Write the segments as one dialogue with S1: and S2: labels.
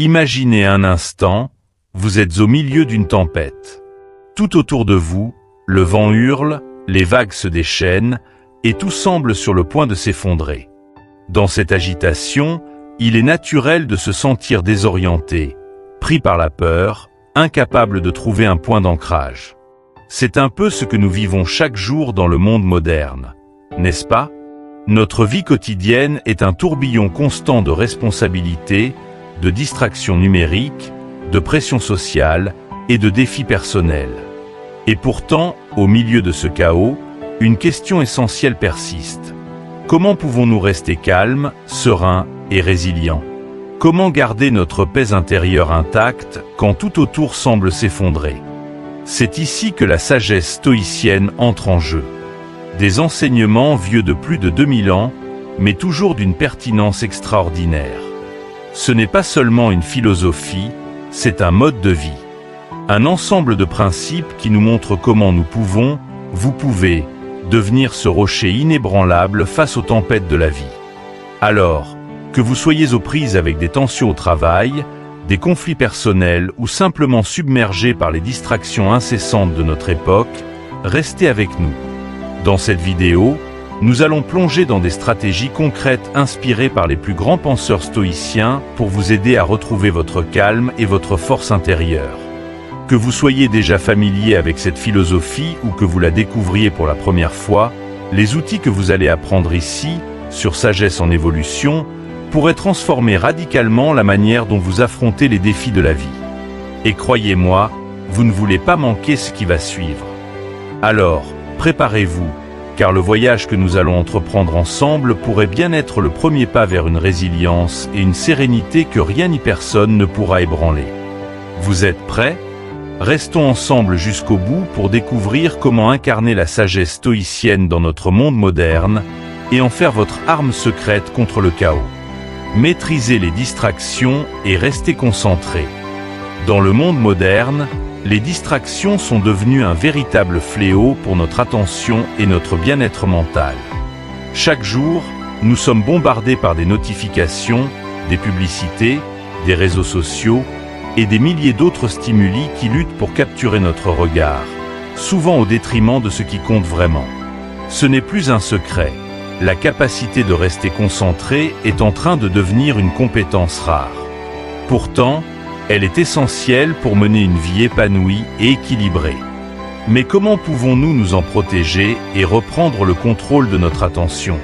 S1: Imaginez un instant, vous êtes au milieu d'une tempête. Tout autour de vous, le vent hurle, les vagues se déchaînent, et tout semble sur le point de s'effondrer. Dans cette agitation, il est naturel de se sentir désorienté, pris par la peur, incapable de trouver un point d'ancrage. C'est un peu ce que nous vivons chaque jour dans le monde moderne, n'est-ce pas? Notre vie quotidienne est un tourbillon constant de responsabilités, de distractions numériques, de pression sociale et de défis personnels. Et pourtant, au milieu de ce chaos, une question essentielle persiste. Comment pouvons-nous rester calmes, sereins et résilients? Comment garder notre paix intérieure intacte quand tout autour semble s'effondrer? C'est ici que la sagesse stoïcienne entre en jeu. Des enseignements vieux de plus de 2000 ans, mais toujours d'une pertinence extraordinaire. Ce n'est pas seulement une philosophie, c'est un mode de vie. Un ensemble de principes qui nous montrent comment nous pouvons, vous pouvez, devenir ce rocher inébranlable face aux tempêtes de la vie. Alors, que vous soyez aux prises avec des tensions au travail, des conflits personnels ou simplement submergés par les distractions incessantes de notre époque, restez avec nous. Dans cette vidéo, nous allons plonger dans des stratégies concrètes inspirées par les plus grands penseurs stoïciens pour vous aider à retrouver votre calme et votre force intérieure. Que vous soyez déjà familier avec cette philosophie ou que vous la découvriez pour la première fois, les outils que vous allez apprendre ici, sur Sagesse en évolution, pourraient transformer radicalement la manière dont vous affrontez les défis de la vie. Et croyez-moi, vous ne voulez pas manquer ce qui va suivre. Alors, préparez-vous, car le voyage que nous allons entreprendre ensemble pourrait bien être le premier pas vers une résilience et une sérénité que rien ni personne ne pourra ébranler. Vous êtes prêts? Restons ensemble jusqu'au bout pour découvrir comment incarner la sagesse stoïcienne dans notre monde moderne et en faire votre arme secrète contre le chaos. Maîtrisez les distractions et restez concentrés. Dans le monde moderne, les distractions sont devenues un véritable fléau pour notre attention et notre bien-être mental. Chaque jour, nous sommes bombardés par des notifications, des publicités, des réseaux sociaux et des milliers d'autres stimuli qui luttent pour capturer notre regard, souvent au détriment de ce qui compte vraiment. Ce n'est plus un secret, la capacité de rester concentré est en train de devenir une compétence rare. Pourtant, elle est essentielle pour mener une vie épanouie et équilibrée. Mais comment pouvons-nous nous en protéger et reprendre le contrôle de notre attention?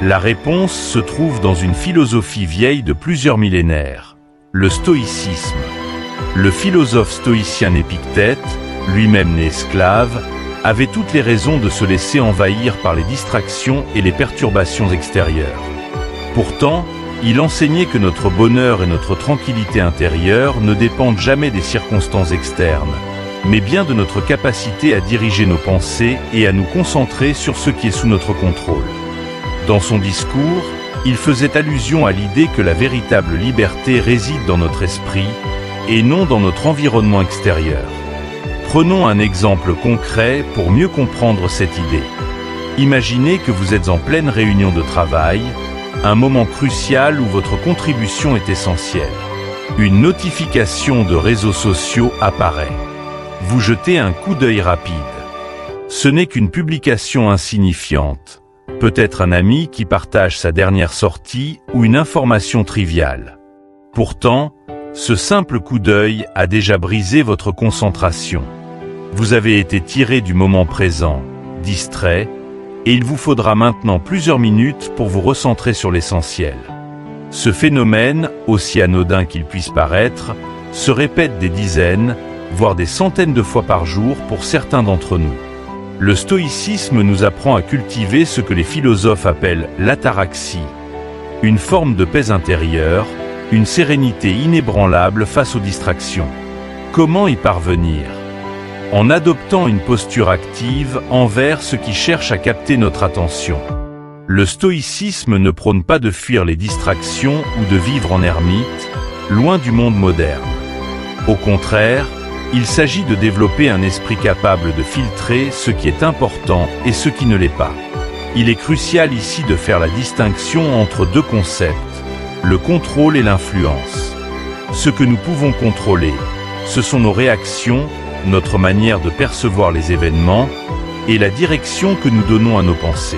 S1: La réponse se trouve dans une philosophie vieille de plusieurs millénaires, le stoïcisme. Le philosophe stoïcien Épictète, lui-même né esclave, avait toutes les raisons de se laisser envahir par les distractions et les perturbations extérieures. Pourtant, il enseignait que notre bonheur et notre tranquillité intérieure ne dépendent jamais des circonstances externes, mais bien de notre capacité à diriger nos pensées et à nous concentrer sur ce qui est sous notre contrôle. Dans son discours, il faisait allusion à l'idée que la véritable liberté réside dans notre esprit et non dans notre environnement extérieur. Prenons un exemple concret pour mieux comprendre cette idée. Imaginez que vous êtes en pleine réunion de travail, un moment crucial où votre contribution est essentielle. Une notification de réseaux sociaux apparaît. Vous jetez un coup d'œil rapide. Ce n'est qu'une publication insignifiante, peut-être un ami qui partage sa dernière sortie ou une information triviale. Pourtant, ce simple coup d'œil a déjà brisé votre concentration. Vous avez été tiré du moment présent, distrait, et il vous faudra maintenant plusieurs minutes pour vous recentrer sur l'essentiel. Ce phénomène, aussi anodin qu'il puisse paraître, se répète des dizaines, voire des centaines de fois par jour pour certains d'entre nous. Le stoïcisme nous apprend à cultiver ce que les philosophes appellent l'ataraxie, une forme de paix intérieure, une sérénité inébranlable face aux distractions. Comment y parvenir? En adoptant une posture active envers ce qui cherche à capter notre attention. Le stoïcisme ne prône pas de fuir les distractions ou de vivre en ermite, loin du monde moderne. Au contraire, il s'agit de développer un esprit capable de filtrer ce qui est important et ce qui ne l'est pas. Il est crucial ici de faire la distinction entre deux concepts, le contrôle et l'influence. Ce que nous pouvons contrôler, ce sont nos réactions, notre manière de percevoir les événements et la direction que nous donnons à nos pensées.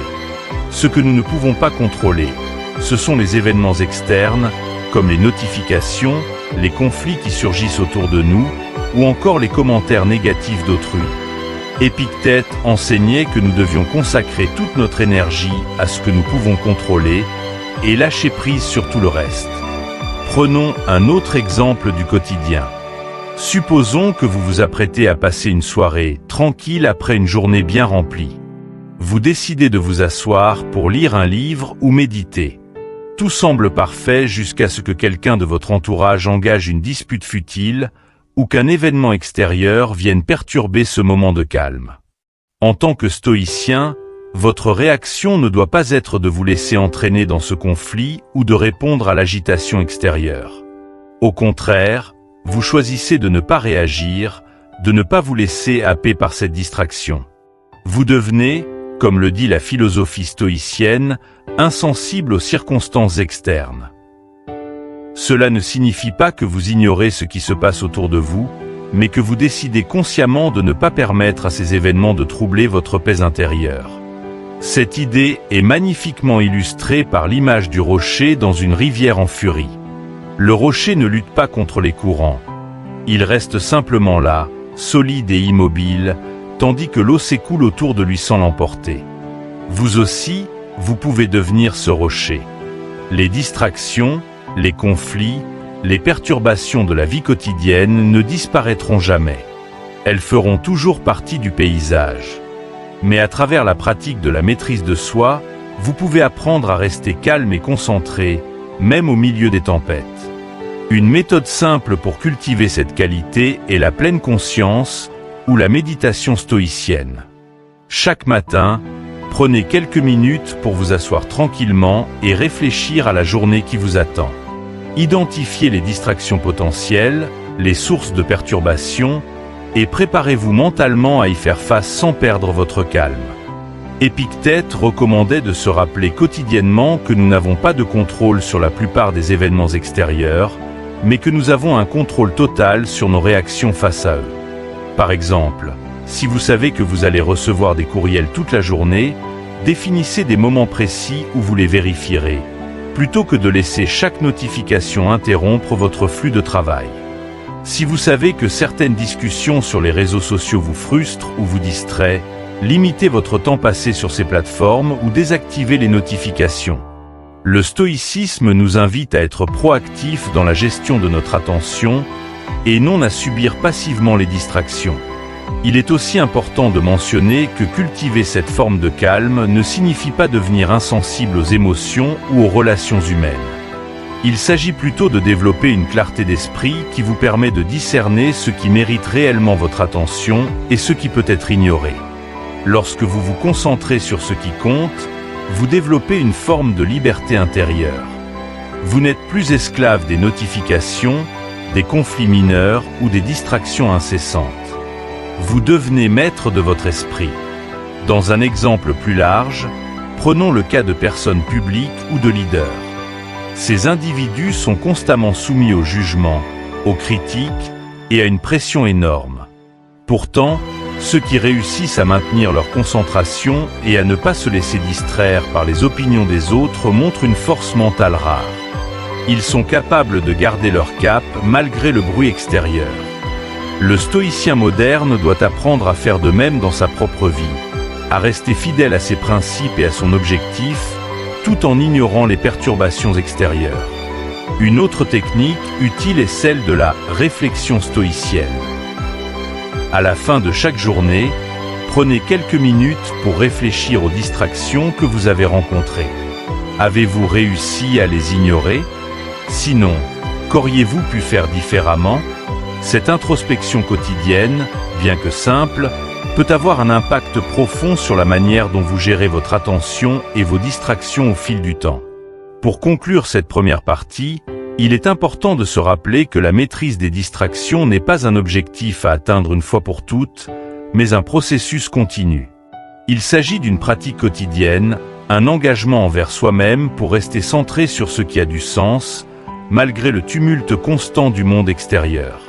S1: Ce que nous ne pouvons pas contrôler, ce sont les événements externes, comme les notifications, les conflits qui surgissent autour de nous, ou encore les commentaires négatifs d'autrui. Épictète enseignait que nous devions consacrer toute notre énergie à ce que nous pouvons contrôler et lâcher prise sur tout le reste. Prenons un autre exemple du quotidien. Supposons que vous vous apprêtez à passer une soirée tranquille après une journée bien remplie. Vous décidez de vous asseoir pour lire un livre ou méditer. Tout semble parfait jusqu'à ce que quelqu'un de votre entourage engage une dispute futile ou qu'un événement extérieur vienne perturber ce moment de calme. En tant que stoïcien, votre réaction ne doit pas être de vous laisser entraîner dans ce conflit ou de répondre à l'agitation extérieure. Au contraire, vous choisissez de ne pas réagir, de ne pas vous laisser happer par cette distraction. Vous devenez, comme le dit la philosophie stoïcienne, insensible aux circonstances externes. Cela ne signifie pas que vous ignorez ce qui se passe autour de vous, mais que vous décidez consciemment de ne pas permettre à ces événements de troubler votre paix intérieure. Cette idée est magnifiquement illustrée par l'image du rocher dans une rivière en furie. Le rocher ne lutte pas contre les courants. Il reste simplement là, solide et immobile, tandis que l'eau s'écoule autour de lui sans l'emporter. Vous aussi, vous pouvez devenir ce rocher. Les distractions, les conflits, les perturbations de la vie quotidienne ne disparaîtront jamais. Elles feront toujours partie du paysage. Mais à travers la pratique de la maîtrise de soi, vous pouvez apprendre à rester calme et concentré, même au milieu des tempêtes. Une méthode simple pour cultiver cette qualité est la pleine conscience ou la méditation stoïcienne. Chaque matin, prenez quelques minutes pour vous asseoir tranquillement et réfléchir à la journée qui vous attend. Identifiez les distractions potentielles, les sources de perturbation, et préparez-vous mentalement à y faire face sans perdre votre calme. Épictète recommandait de se rappeler quotidiennement que nous n'avons pas de contrôle sur la plupart des événements extérieurs, mais que nous avons un contrôle total sur nos réactions face à eux. Par exemple, si vous savez que vous allez recevoir des courriels toute la journée, définissez des moments précis où vous les vérifierez, plutôt que de laisser chaque notification interrompre votre flux de travail. Si vous savez que certaines discussions sur les réseaux sociaux vous frustrent ou vous distraient, limitez votre temps passé sur ces plateformes ou désactivez les notifications. Le stoïcisme nous invite à être proactifs dans la gestion de notre attention et non à subir passivement les distractions. Il est aussi important de mentionner que cultiver cette forme de calme ne signifie pas devenir insensible aux émotions ou aux relations humaines. Il s'agit plutôt de développer une clarté d'esprit qui vous permet de discerner ce qui mérite réellement votre attention et ce qui peut être ignoré. Lorsque vous vous concentrez sur ce qui compte, vous développez une forme de liberté intérieure. Vous n'êtes plus esclave des notifications, des conflits mineurs ou des distractions incessantes. Vous devenez maître de votre esprit. Dans un exemple plus large, prenons le cas de personnes publiques ou de leaders. Ces individus sont constamment soumis au jugement, aux critiques et à une pression énorme. Pourtant, ceux qui réussissent à maintenir leur concentration et à ne pas se laisser distraire par les opinions des autres montrent une force mentale rare. Ils sont capables de garder leur cap malgré le bruit extérieur. Le stoïcien moderne doit apprendre à faire de même dans sa propre vie, à rester fidèle à ses principes et à son objectif, tout en ignorant les perturbations extérieures. Une autre technique utile est celle de la réflexion stoïcienne. À la fin de chaque journée, prenez quelques minutes pour réfléchir aux distractions que vous avez rencontrées. Avez-vous réussi à les ignorer? Sinon, qu'auriez-vous pu faire différemment? Cette introspection quotidienne, bien que simple, peut avoir un impact profond sur la manière dont vous gérez votre attention et vos distractions au fil du temps. Pour conclure cette première partie, il est important de se rappeler que la maîtrise des distractions n'est pas un objectif à atteindre une fois pour toutes, mais un processus continu. Il s'agit d'une pratique quotidienne, un engagement envers soi-même pour rester centré sur ce qui a du sens, malgré le tumulte constant du monde extérieur.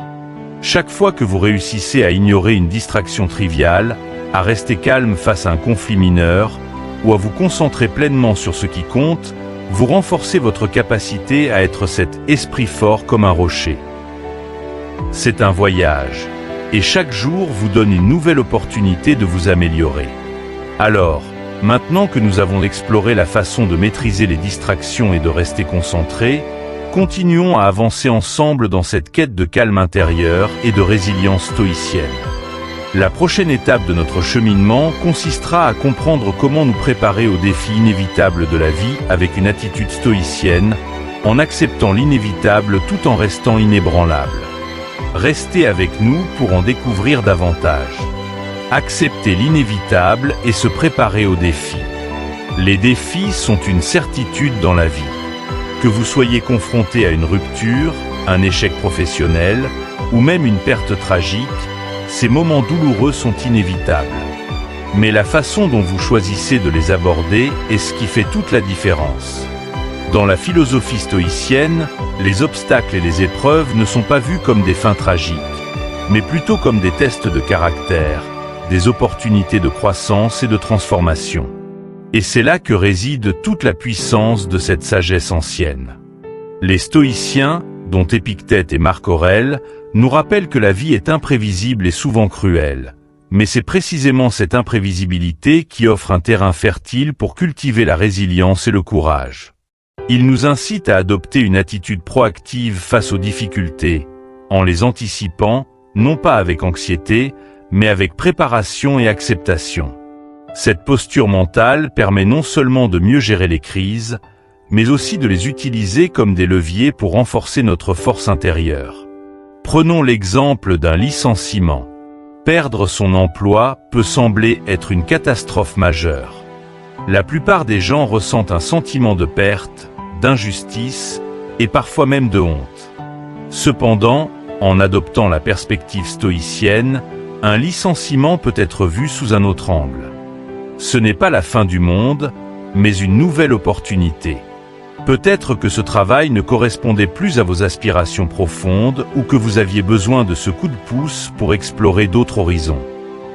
S1: Chaque fois que vous réussissez à ignorer une distraction triviale, à rester calme face à un conflit mineur, ou à vous concentrer pleinement sur ce qui compte, vous renforcez votre capacité à être cet esprit fort comme un rocher. C'est un voyage, et chaque jour vous donne une nouvelle opportunité de vous améliorer. Alors, maintenant que nous avons exploré la façon de maîtriser les distractions et de rester concentrés, continuons à avancer ensemble dans cette quête de calme intérieur et de résilience stoïcienne. La prochaine étape de notre cheminement consistera à comprendre comment nous préparer aux défis inévitables de la vie avec une attitude stoïcienne, en acceptant l'inévitable tout en restant inébranlable. Restez avec nous pour en découvrir davantage. Accepter l'inévitable et se préparer aux défis. Les défis sont une certitude dans la vie. Que vous soyez confronté à une rupture, un échec professionnel ou même une perte tragique, ces moments douloureux sont inévitables. Mais la façon dont vous choisissez de les aborder est ce qui fait toute la différence. Dans la philosophie stoïcienne, les obstacles et les épreuves ne sont pas vus comme des fins tragiques, mais plutôt comme des tests de caractère, des opportunités de croissance et de transformation. Et c'est là que réside toute la puissance de cette sagesse ancienne. Les stoïciens, dont Épictète et Marc Aurèle, nous rappellent que la vie est imprévisible et souvent cruelle. Mais c'est précisément cette imprévisibilité qui offre un terrain fertile pour cultiver la résilience et le courage. Ils nous incitent à adopter une attitude proactive face aux difficultés, en les anticipant, non pas avec anxiété, mais avec préparation et acceptation. Cette posture mentale permet non seulement de mieux gérer les crises, mais aussi de les utiliser comme des leviers pour renforcer notre force intérieure. Prenons l'exemple d'un licenciement. Perdre son emploi peut sembler être une catastrophe majeure. La plupart des gens ressentent un sentiment de perte, d'injustice et parfois même de honte. Cependant, en adoptant la perspective stoïcienne, un licenciement peut être vu sous un autre angle. Ce n'est pas la fin du monde, mais une nouvelle opportunité. Peut-être que ce travail ne correspondait plus à vos aspirations profondes ou que vous aviez besoin de ce coup de pouce pour explorer d'autres horizons.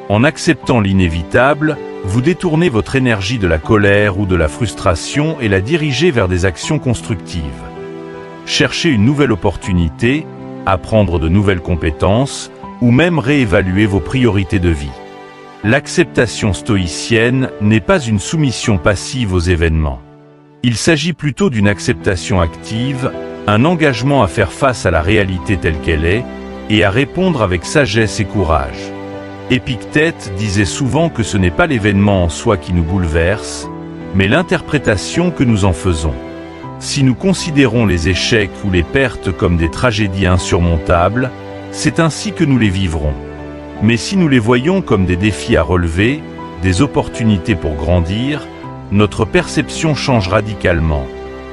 S1: En acceptant l'inévitable, vous détournez votre énergie de la colère ou de la frustration et la dirigez vers des actions constructives. Cherchez une nouvelle opportunité, apprendre de nouvelles compétences ou même réévaluer vos priorités de vie. L'acceptation stoïcienne n'est pas une soumission passive aux événements. Il s'agit plutôt d'une acceptation active, un engagement à faire face à la réalité telle qu'elle est et à répondre avec sagesse et courage. Épictète disait souvent que ce n'est pas l'événement en soi qui nous bouleverse, mais l'interprétation que nous en faisons. Si nous considérons les échecs ou les pertes comme des tragédies insurmontables, c'est ainsi que nous les vivrons. Mais si nous les voyons comme des défis à relever, des opportunités pour grandir, notre perception change radicalement,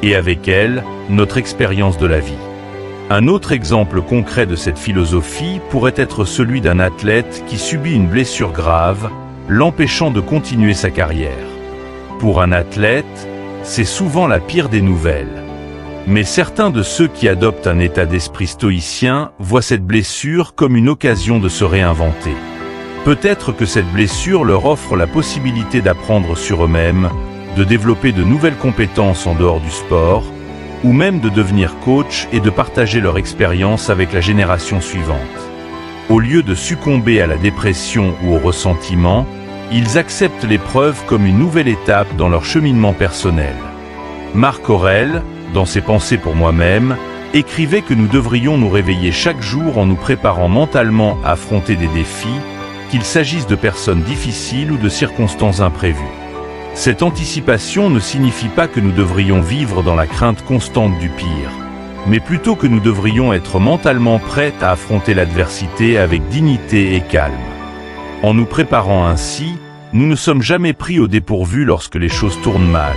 S1: et avec elle, notre expérience de la vie. Un autre exemple concret de cette philosophie pourrait être celui d'un athlète qui subit une blessure grave, l'empêchant de continuer sa carrière. Pour un athlète, c'est souvent la pire des nouvelles. Mais certains de ceux qui adoptent un état d'esprit stoïcien voient cette blessure comme une occasion de se réinventer. Peut-être que cette blessure leur offre la possibilité d'apprendre sur eux-mêmes, de développer de nouvelles compétences en dehors du sport, ou même de devenir coach et de partager leur expérience avec la génération suivante. Au lieu de succomber à la dépression ou au ressentiment, ils acceptent l'épreuve comme une nouvelle étape dans leur cheminement personnel. Marc Aurèle, dans ses Pensées pour moi-même, écrivait que nous devrions nous réveiller chaque jour en nous préparant mentalement à affronter des défis, qu'il s'agisse de personnes difficiles ou de circonstances imprévues. Cette anticipation ne signifie pas que nous devrions vivre dans la crainte constante du pire, mais plutôt que nous devrions être mentalement prêts à affronter l'adversité avec dignité et calme. En nous préparant ainsi, nous ne sommes jamais pris au dépourvu lorsque les choses tournent mal,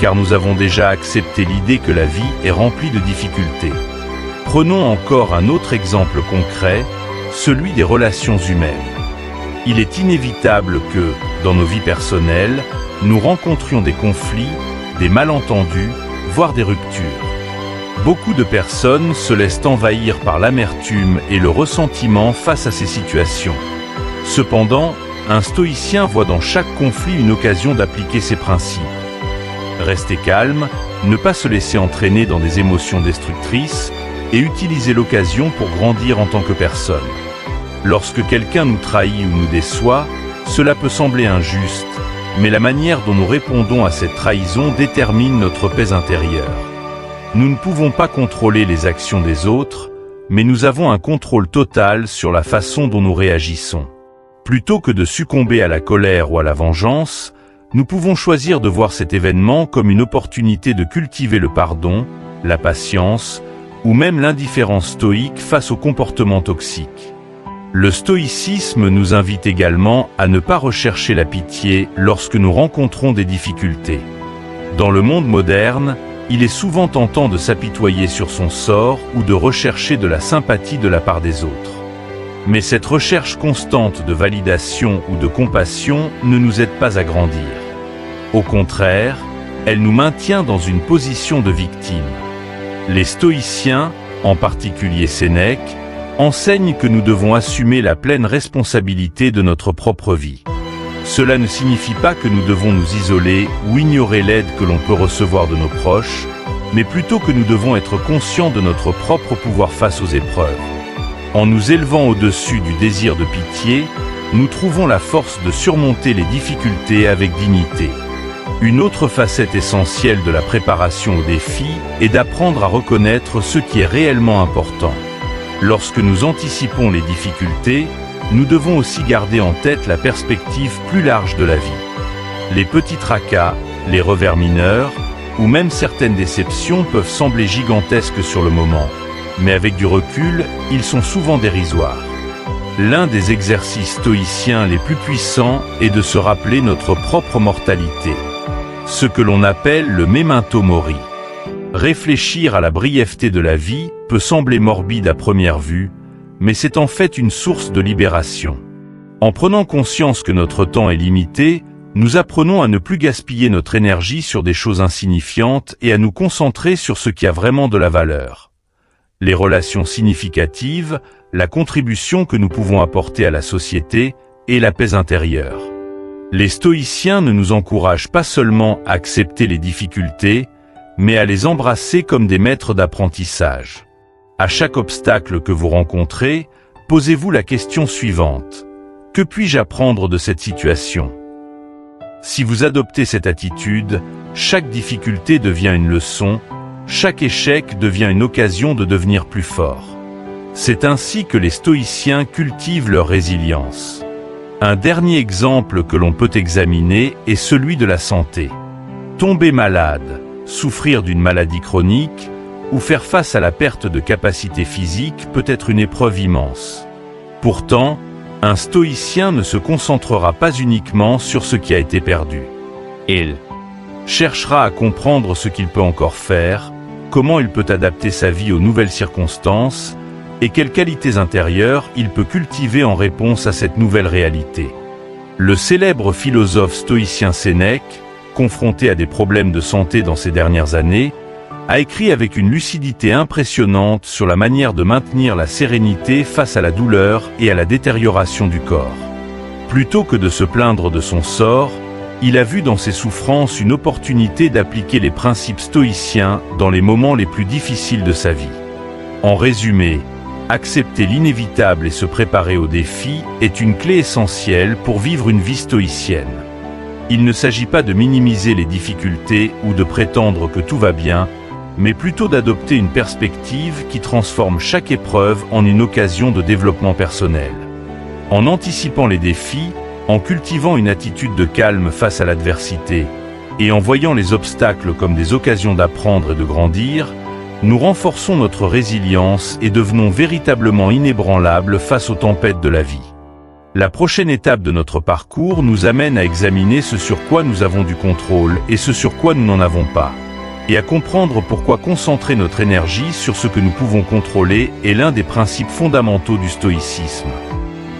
S1: car nous avons déjà accepté l'idée que la vie est remplie de difficultés. Prenons encore un autre exemple concret, celui des relations humaines. Il est inévitable que, dans nos vies personnelles, nous rencontrions des conflits, des malentendus, voire des ruptures. Beaucoup de personnes se laissent envahir par l'amertume et le ressentiment face à ces situations. Cependant, un stoïcien voit dans chaque conflit une occasion d'appliquer ses principes. Rester calme, ne pas se laisser entraîner dans des émotions destructrices et utiliser l'occasion pour grandir en tant que personne. Lorsque quelqu'un nous trahit ou nous déçoit, cela peut sembler injuste, mais la manière dont nous répondons à cette trahison détermine notre paix intérieure. Nous ne pouvons pas contrôler les actions des autres, mais nous avons un contrôle total sur la façon dont nous réagissons. Plutôt que de succomber à la colère ou à la vengeance, nous pouvons choisir de voir cet événement comme une opportunité de cultiver le pardon, la patience, ou même l'indifférence stoïque face aux comportements toxiques. Le stoïcisme nous invite également à ne pas rechercher la pitié lorsque nous rencontrons des difficultés. Dans le monde moderne, il est souvent tentant de s'apitoyer sur son sort ou de rechercher de la sympathie de la part des autres. Mais cette recherche constante de validation ou de compassion ne nous aide pas à grandir. Au contraire, elle nous maintient dans une position de victime. Les stoïciens, en particulier Sénèque, enseignent que nous devons assumer la pleine responsabilité de notre propre vie. Cela ne signifie pas que nous devons nous isoler ou ignorer l'aide que l'on peut recevoir de nos proches, mais plutôt que nous devons être conscients de notre propre pouvoir face aux épreuves. En nous élevant au-dessus du désir de pitié, nous trouvons la force de surmonter les difficultés avec dignité. Une autre facette essentielle de la préparation aux défis est d'apprendre à reconnaître ce qui est réellement important. Lorsque nous anticipons les difficultés, nous devons aussi garder en tête la perspective plus large de la vie. Les petits tracas, les revers mineurs, ou même certaines déceptions peuvent sembler gigantesques sur le moment, mais avec du recul, ils sont souvent dérisoires. L'un des exercices stoïciens les plus puissants est de se rappeler notre propre mortalité. Ce que l'on appelle le memento mori. Réfléchir à la brièveté de la vie peut sembler morbide à première vue, mais c'est en fait une source de libération. En prenant conscience que notre temps est limité, nous apprenons à ne plus gaspiller notre énergie sur des choses insignifiantes et à nous concentrer sur ce qui a vraiment de la valeur. Les relations significatives, la contribution que nous pouvons apporter à la société et la paix intérieure. Les stoïciens ne nous encouragent pas seulement à accepter les difficultés, mais à les embrasser comme des maîtres d'apprentissage. À chaque obstacle que vous rencontrez, posez-vous la question suivante. Que puis-je apprendre de cette situation ? Si vous adoptez cette attitude, chaque difficulté devient une leçon, chaque échec devient une occasion de devenir plus fort. C'est ainsi que les stoïciens cultivent leur résilience. Un dernier exemple que l'on peut examiner est celui de la santé. Tomber malade, souffrir d'une maladie chronique ou faire face à la perte de capacité physique peut être une épreuve immense. Pourtant, un stoïcien ne se concentrera pas uniquement sur ce qui a été perdu. Il cherchera à comprendre ce qu'il peut encore faire, comment il peut adapter sa vie aux nouvelles circonstances, et quelles qualités intérieures il peut cultiver en réponse à cette nouvelle réalité. Le célèbre philosophe stoïcien Sénèque, confronté à des problèmes de santé dans ces dernières années, a écrit avec une lucidité impressionnante sur la manière de maintenir la sérénité face à la douleur et à la détérioration du corps. Plutôt que de se plaindre de son sort, il a vu dans ses souffrances une opportunité d'appliquer les principes stoïciens dans les moments les plus difficiles de sa vie. En résumé, accepter l'inévitable et se préparer aux défis est une clé essentielle pour vivre une vie stoïcienne. Il ne s'agit pas de minimiser les difficultés ou de prétendre que tout va bien, mais plutôt d'adopter une perspective qui transforme chaque épreuve en une occasion de développement personnel. En anticipant les défis, en cultivant une attitude de calme face à l'adversité, et en voyant les obstacles comme des occasions d'apprendre et de grandir, nous renforçons notre résilience et devenons véritablement inébranlables face aux tempêtes de la vie. La prochaine étape de notre parcours nous amène à examiner ce sur quoi nous avons du contrôle et ce sur quoi nous n'en avons pas, et à comprendre pourquoi concentrer notre énergie sur ce que nous pouvons contrôler est l'un des principes fondamentaux du stoïcisme.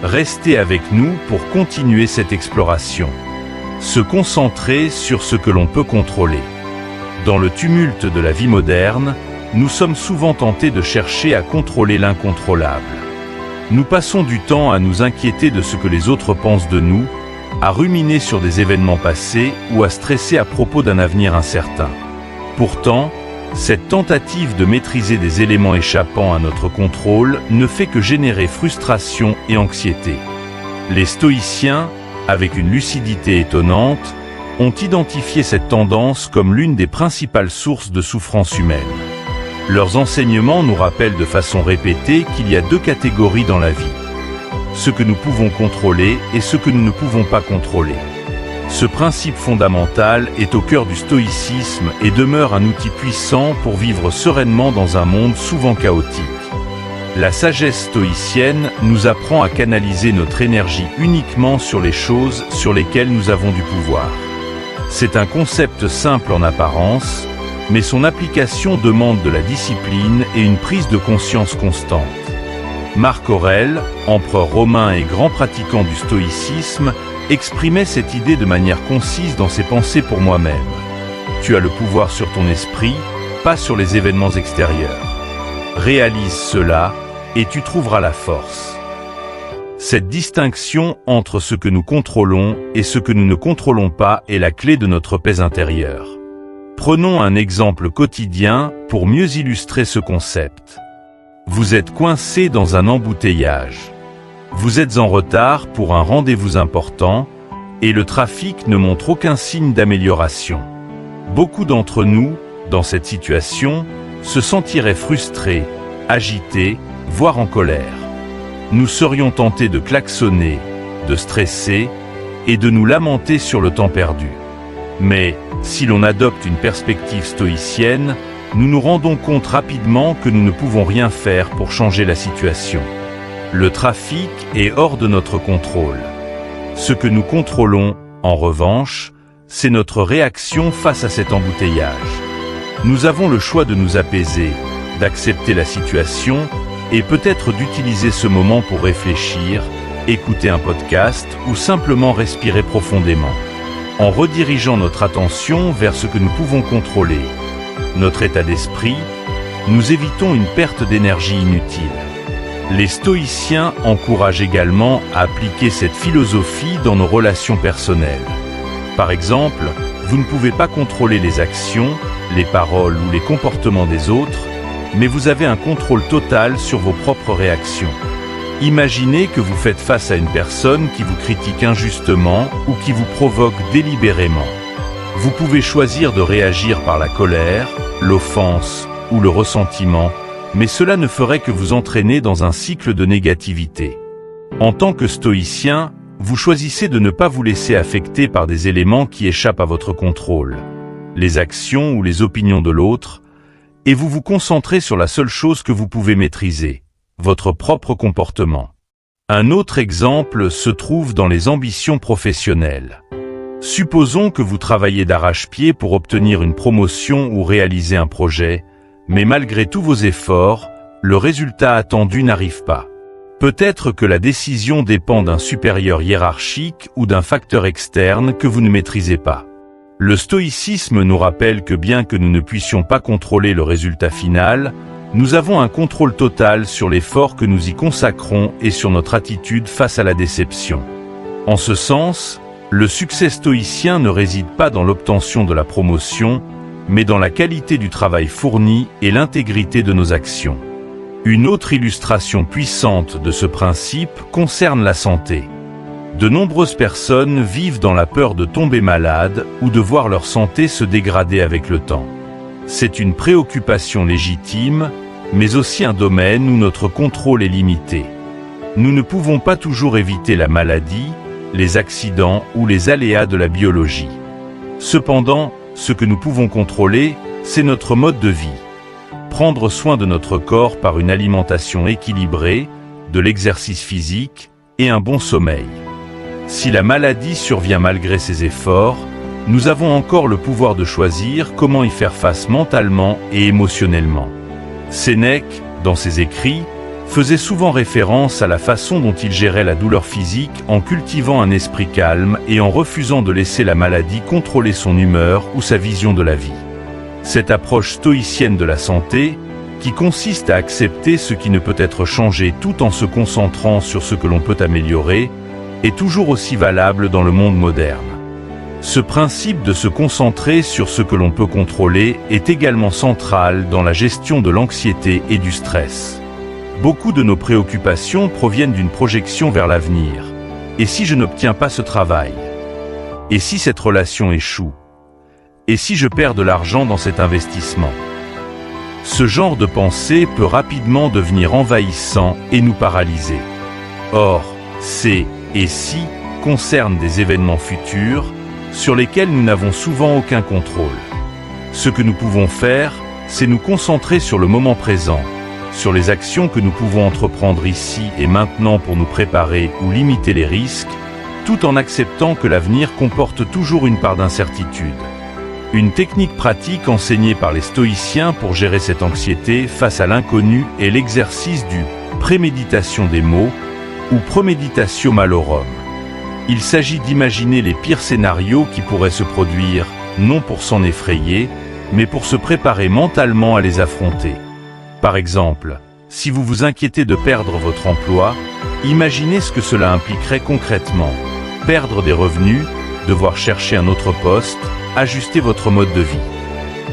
S1: Restez avec nous pour continuer cette exploration. Se concentrer sur ce que l'on peut contrôler. Dans le tumulte de la vie moderne, nous sommes souvent tentés de chercher à contrôler l'incontrôlable. Nous passons du temps à nous inquiéter de ce que les autres pensent de nous, à ruminer sur des événements passés ou à stresser à propos d'un avenir incertain. Pourtant, cette tentative de maîtriser des éléments échappant à notre contrôle ne fait que générer frustration et anxiété. Les stoïciens, avec une lucidité étonnante, ont identifié cette tendance comme l'une des principales sources de souffrance humaine. Leurs enseignements nous rappellent de façon répétée qu'il y a deux catégories dans la vie: ce que nous pouvons contrôler et ce que nous ne pouvons pas contrôler. Ce principe fondamental est au cœur du stoïcisme et demeure un outil puissant pour vivre sereinement dans un monde souvent chaotique. La sagesse stoïcienne nous apprend à canaliser notre énergie uniquement sur les choses sur lesquelles nous avons du pouvoir. C'est un concept simple en apparence, mais son application demande de la discipline et une prise de conscience constante. Marc Aurèle, empereur romain et grand pratiquant du stoïcisme, exprimait cette idée de manière concise dans ses pensées pour moi-même. Tu as le pouvoir sur ton esprit, pas sur les événements extérieurs. Réalise cela, et tu trouveras la force. Cette distinction entre ce que nous contrôlons et ce que nous ne contrôlons pas est la clé de notre paix intérieure. Prenons un exemple quotidien pour mieux illustrer ce concept. Vous êtes coincé dans un embouteillage. Vous êtes en retard pour un rendez-vous important et le trafic ne montre aucun signe d'amélioration. Beaucoup d'entre nous, dans cette situation, se sentiraient frustrés, agités, voire en colère. Nous serions tentés de klaxonner, de stresser et de nous lamenter sur le temps perdu. Mais, si l'on adopte une perspective stoïcienne, nous nous rendons compte rapidement que nous ne pouvons rien faire pour changer la situation. Le trafic est hors de notre contrôle. Ce que nous contrôlons, en revanche, c'est notre réaction face à cet embouteillage. Nous avons le choix de nous apaiser, d'accepter la situation et peut-être d'utiliser ce moment pour réfléchir, écouter un podcast ou simplement respirer profondément. En redirigeant notre attention vers ce que nous pouvons contrôler, notre état d'esprit, nous évitons une perte d'énergie inutile. Les stoïciens encouragent également à appliquer cette philosophie dans nos relations personnelles. Par exemple, vous ne pouvez pas contrôler les actions, les paroles ou les comportements des autres, mais vous avez un contrôle total sur vos propres réactions. Imaginez que vous faites face à une personne qui vous critique injustement ou qui vous provoque délibérément. Vous pouvez choisir de réagir par la colère, l'offense ou le ressentiment, mais cela ne ferait que vous entraîner dans un cycle de négativité. En tant que stoïcien, vous choisissez de ne pas vous laisser affecter par des éléments qui échappent à votre contrôle, les actions ou les opinions de l'autre, et vous vous concentrez sur la seule chose que vous pouvez maîtriser, votre propre comportement. Un autre exemple se trouve dans les ambitions professionnelles. Supposons que vous travaillez d'arrache-pied pour obtenir une promotion ou réaliser un projet, mais malgré tous vos efforts, le résultat attendu n'arrive pas. Peut-être que la décision dépend d'un supérieur hiérarchique ou d'un facteur externe que vous ne maîtrisez pas. Le stoïcisme nous rappelle que bien que nous ne puissions pas contrôler le résultat final, nous avons un contrôle total sur l'effort que nous y consacrons et sur notre attitude face à la déception. En ce sens, le succès stoïcien ne réside pas dans l'obtention de la promotion, mais dans la qualité du travail fourni et l'intégrité de nos actions. Une autre illustration puissante de ce principe concerne la santé. De nombreuses personnes vivent dans la peur de tomber malades ou de voir leur santé se dégrader avec le temps. C'est une préoccupation légitime, mais aussi un domaine où notre contrôle est limité. Nous ne pouvons pas toujours éviter la maladie, les accidents ou les aléas de la biologie. Cependant, ce que nous pouvons contrôler, c'est notre mode de vie. Prendre soin de notre corps par une alimentation équilibrée, de l'exercice physique et un bon sommeil. Si la maladie survient malgré ces efforts, nous avons encore le pouvoir de choisir comment y faire face mentalement et émotionnellement. Sénèque, dans ses écrits, faisait souvent référence à la façon dont il gérait la douleur physique en cultivant un esprit calme et en refusant de laisser la maladie contrôler son humeur ou sa vision de la vie. Cette approche stoïcienne de la santé, qui consiste à accepter ce qui ne peut être changé tout en se concentrant sur ce que l'on peut améliorer, est toujours aussi valable dans le monde moderne. Ce principe de se concentrer sur ce que l'on peut contrôler est également central dans la gestion de l'anxiété et du stress. Beaucoup de nos préoccupations proviennent d'une projection vers l'avenir. Et si je n'obtiens pas ce travail? Et si cette relation échoue? Et si je perds de l'argent dans cet investissement? Ce genre de pensée peut rapidement devenir envahissant et nous paralyser. Or, ces « et si » concernent des événements futurs sur lesquels nous n'avons souvent aucun contrôle. Ce que nous pouvons faire, c'est nous concentrer sur le moment présent, sur les actions que nous pouvons entreprendre ici et maintenant pour nous préparer ou limiter les risques, tout en acceptant que l'avenir comporte toujours une part d'incertitude. Une technique pratique enseignée par les stoïciens pour gérer cette anxiété face à l'inconnu est l'exercice du préméditation des mots ou premeditatio malorum. Il s'agit d'imaginer les pires scénarios qui pourraient se produire, non pour s'en effrayer, mais pour se préparer mentalement à les affronter. Par exemple, si vous vous inquiétez de perdre votre emploi, imaginez ce que cela impliquerait concrètement. Perdre des revenus, devoir chercher un autre poste, ajuster votre mode de vie.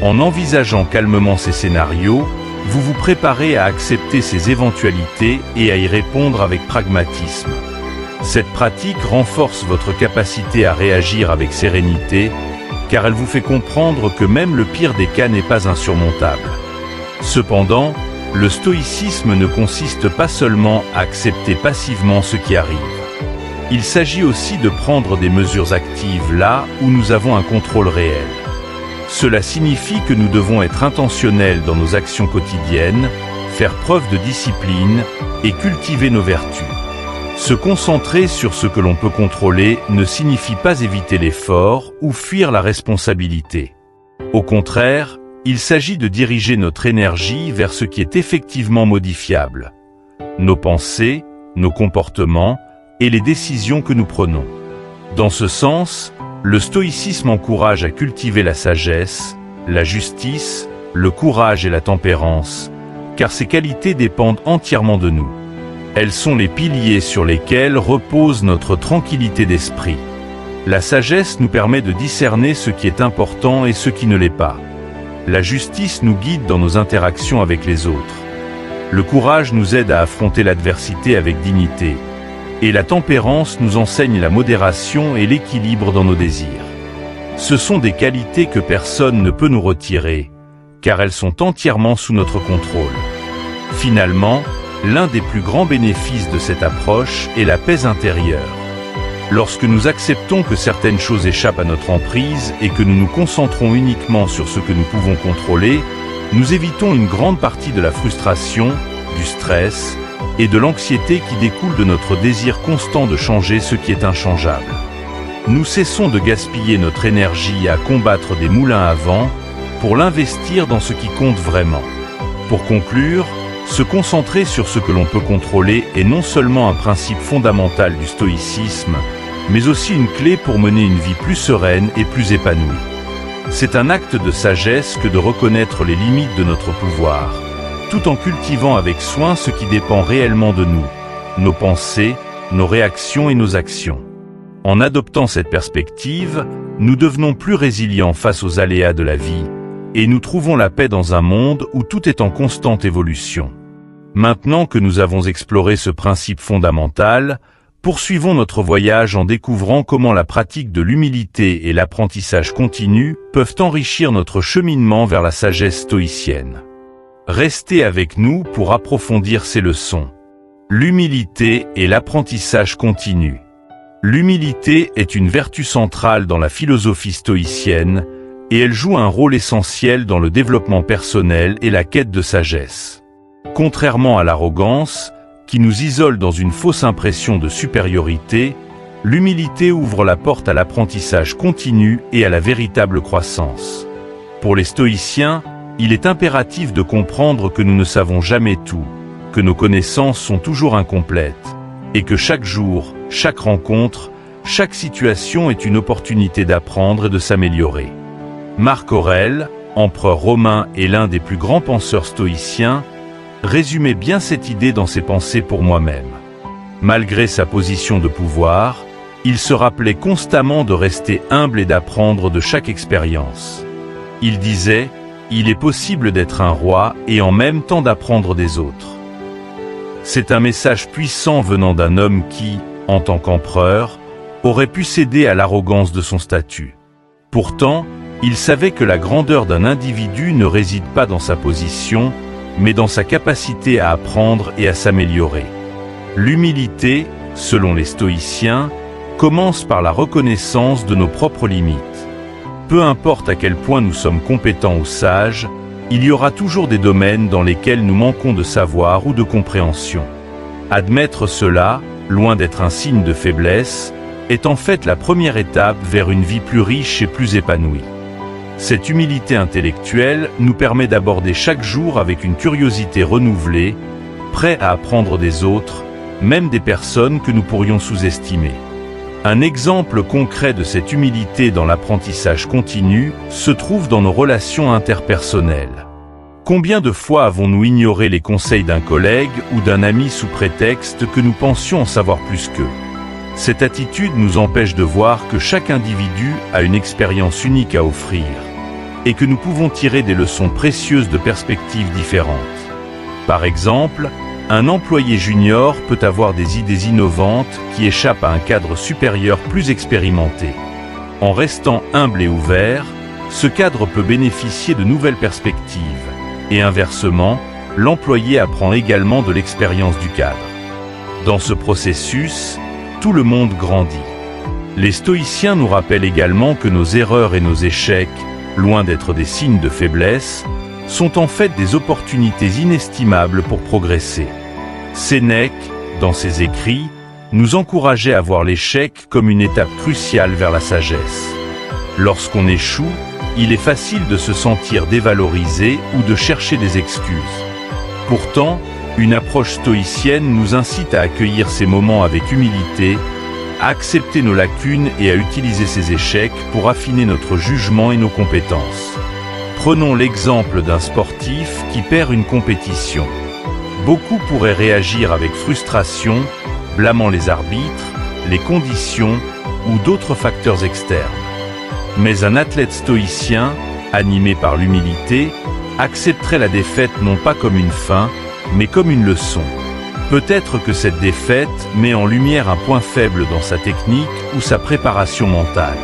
S1: En envisageant calmement ces scénarios, vous vous préparez à accepter ces éventualités et à y répondre avec pragmatisme. Cette pratique renforce votre capacité à réagir avec sérénité, car elle vous fait comprendre que même le pire des cas n'est pas insurmontable. Cependant, le stoïcisme ne consiste pas seulement à accepter passivement ce qui arrive. Il s'agit aussi de prendre des mesures actives là où nous avons un contrôle réel. Cela signifie que nous devons être intentionnels dans nos actions quotidiennes, faire preuve de discipline et cultiver nos vertus. Se concentrer sur ce que l'on peut contrôler ne signifie pas éviter l'effort ou fuir la responsabilité. Au contraire, il s'agit de diriger notre énergie vers ce qui est effectivement modifiable. Nos pensées, nos comportements et les décisions que nous prenons. Dans ce sens, le stoïcisme encourage à cultiver la sagesse, la justice, le courage et la tempérance, car ces qualités dépendent entièrement de nous. Elles sont les piliers sur lesquels repose notre tranquillité d'esprit. La sagesse nous permet de discerner ce qui est important et ce qui ne l'est pas. La justice nous guide dans nos interactions avec les autres. Le courage nous aide à affronter l'adversité avec dignité. Et la tempérance nous enseigne la modération et l'équilibre dans nos désirs. Ce sont des qualités que personne ne peut nous retirer, car elles sont entièrement sous notre contrôle. Finalement, l'un des plus grands bénéfices de cette approche est la paix intérieure. Lorsque nous acceptons que certaines choses échappent à notre emprise et que nous nous concentrons uniquement sur ce que nous pouvons contrôler, nous évitons une grande partie de la frustration, du stress et de l'anxiété qui découle de notre désir constant de changer ce qui est inchangeable. Nous cessons de gaspiller notre énergie à combattre des moulins à vent pour l'investir dans ce qui compte vraiment. Pour conclure, se concentrer sur ce que l'on peut contrôler est non seulement un principe fondamental du stoïcisme, mais aussi une clé pour mener une vie plus sereine et plus épanouie. C'est un acte de sagesse que de reconnaître les limites de notre pouvoir, tout en cultivant avec soin ce qui dépend réellement de nous, nos pensées, nos réactions et nos actions. En adoptant cette perspective, nous devenons plus résilients face aux aléas de la vie, et nous trouvons la paix dans un monde où tout est en constante évolution. Maintenant que nous avons exploré ce principe fondamental, poursuivons notre voyage en découvrant comment la pratique de l'humilité et l'apprentissage continu peuvent enrichir notre cheminement vers la sagesse stoïcienne. Restez avec nous pour approfondir ces leçons. L'humilité et l'apprentissage continu. L'humilité est une vertu centrale dans la philosophie stoïcienne, et elle joue un rôle essentiel dans le développement personnel et la quête de sagesse. Contrairement à l'arrogance, qui nous isole dans une fausse impression de supériorité, l'humilité ouvre la porte à l'apprentissage continu et à la véritable croissance. Pour les stoïciens, il est impératif de comprendre que nous ne savons jamais tout, que nos connaissances sont toujours incomplètes, et que chaque jour, chaque rencontre, chaque situation est une opportunité d'apprendre et de s'améliorer. Marc Aurèle, empereur romain et l'un des plus grands penseurs stoïciens, résumait bien cette idée dans ses pensées pour moi-même. Malgré sa position de pouvoir, il se rappelait constamment de rester humble et d'apprendre de chaque expérience. Il disait « Il est possible d'être un roi et en même temps d'apprendre des autres ». C'est un message puissant venant d'un homme qui, en tant qu'empereur, aurait pu céder à l'arrogance de son statut. Pourtant, il savait que la grandeur d'un individu ne réside pas dans sa position, mais dans sa capacité à apprendre et à s'améliorer. L'humilité, selon les stoïciens, commence par la reconnaissance de nos propres limites. Peu importe à quel point nous sommes compétents ou sages, il y aura toujours des domaines dans lesquels nous manquons de savoir ou de compréhension. Admettre cela, loin d'être un signe de faiblesse, est en fait la première étape vers une vie plus riche et plus épanouie. Cette humilité intellectuelle nous permet d'aborder chaque jour avec une curiosité renouvelée, prêt à apprendre des autres, même des personnes que nous pourrions sous-estimer. Un exemple concret de cette humilité dans l'apprentissage continu se trouve dans nos relations interpersonnelles. Combien de fois avons-nous ignoré les conseils d'un collègue ou d'un ami sous prétexte que nous pensions en savoir plus qu'eux? Cette attitude nous empêche de voir que chaque individu a une expérience unique à offrir et que nous pouvons tirer des leçons précieuses de perspectives différentes. Par exemple, un employé junior peut avoir des idées innovantes qui échappent à un cadre supérieur plus expérimenté. En restant humble et ouvert, ce cadre peut bénéficier de nouvelles perspectives. Et inversement, l'employé apprend également de l'expérience du cadre. Dans ce processus, tout le monde grandit. Les stoïciens nous rappellent également que nos erreurs et nos échecs, loin d'être des signes de faiblesse, sont en fait des opportunités inestimables pour progresser. Sénèque, dans ses écrits, nous encourageait à voir l'échec comme une étape cruciale vers la sagesse. Lorsqu'on échoue, il est facile de se sentir dévalorisé ou de chercher des excuses. Pourtant, une approche stoïcienne nous incite à accueillir ces moments avec humilité, à accepter nos lacunes et à utiliser ces échecs pour affiner notre jugement et nos compétences. Prenons l'exemple d'un sportif qui perd une compétition. Beaucoup pourraient réagir avec frustration, blâmant les arbitres, les conditions ou d'autres facteurs externes. Mais un athlète stoïcien, animé par l'humilité, accepterait la défaite non pas comme une fin, mais comme une leçon. Peut-être que cette défaite met en lumière un point faible dans sa technique ou sa préparation mentale.